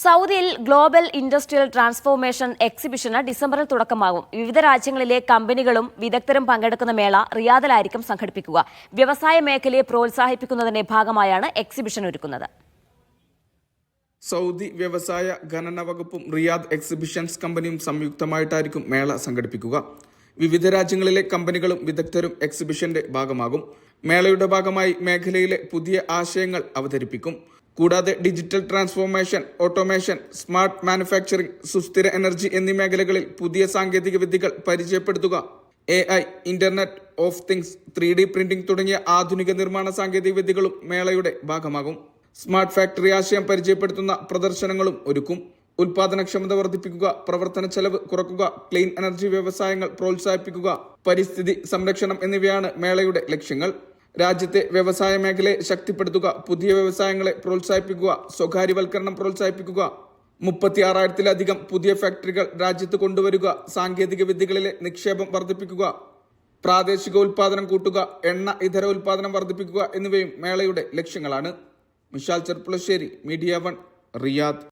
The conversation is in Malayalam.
സൗദിയിൽ ഗ്ലോബൽ ഇൻഡസ്ട്രിയൽ ട്രാൻസ്ഫോർമേഷൻ എക്സിബിഷന് ഡിസംബറിൽ തുടക്കമാകും. വിവിധ രാജ്യങ്ങളിലെ കമ്പനികളും വിദഗ്ധരും പങ്കെടുക്കുന്ന മേള റിയാദിലായിരിക്കും സംഘടിപ്പിക്കുക. വ്യവസായ മേഖലയെ പ്രോത്സാഹിപ്പിക്കുന്നതിന്റെ ഭാഗമായാണ് എക്സിബിഷൻ ഒരുക്കുന്നത്. സൗദി വ്യവസായ ഖനന വകുപ്പും റിയാദ് എക്സിബിഷൻസ് കമ്പനിയും സംയുക്തമായിട്ടായിരിക്കും മേള സംഘടിപ്പിക്കുക. വിവിധ രാജ്യങ്ങളിലെ കമ്പനികളും വിദഗ്ധരും എക്സിബിഷന്റെ ഭാഗമാകും. മേളയുടെ ഭാഗമായി മേഖലയിലെ പുതിയ ആശയങ്ങൾ അവതരിപ്പിക്കും. കൂടാതെ digital transformation, automation, smart manufacturing, സുസ്ഥിര എനർജി എന്നീ മേഖലകളിൽ പുതിയ സാങ്കേതിക വിദ്യകൾ പരിചയപ്പെടുത്തുക, AI, internet of things, 3D printing തുടങ്ങിയ ആധുനിക നിർമ്മാണ സാങ്കേതിക വിദ്യകളും മേളയുടെ ഭാഗമാകും. സ്മാർട്ട് ഫാക്ടറി ആശയം പരിചയപ്പെടുത്തുന്ന പ്രദർശനങ്ങളും ഒരുക്കും. ഉൽപാദനക്ഷമത വർദ്ധിപ്പിക്കുക, പ്രവർത്തന ചെലവ് കുറയ്ക്കുക, ക്ലീൻ എനർജി വ്യവസായങ്ങൾ പ്രോത്സാഹിപ്പിക്കുക, പരിസ്ഥിതി സംരക്ഷണം എന്നിവയാണ് മേളയുടെ ലക്ഷ്യങ്ങൾ. രാജ്യത്തെ വ്യവസായ മേഖലയെ ശക്തിപ്പെടുത്തുക, പുതിയ വ്യവസായങ്ങളെ പ്രോത്സാഹിപ്പിക്കുക, സ്വകാര്യവൽക്കരണം പ്രോത്സാഹിപ്പിക്കുക, 36,000-ലധികം പുതിയ ഫാക്ടറികൾ രാജ്യത്ത് കൊണ്ടുവരിക, സാങ്കേതിക വിദ്യകളിലെ നിക്ഷേപം വർദ്ധിപ്പിക്കുക, പ്രാദേശിക ഉൽപാദനം കൂട്ടുക, എണ്ണ ഇതര ഉൽപാദനം വർദ്ധിപ്പിക്കുക എന്നിവയും മേളയുടെ ലക്ഷ്യങ്ങളാണ്. Mishal Cherpulassery, media 1, Riyadh.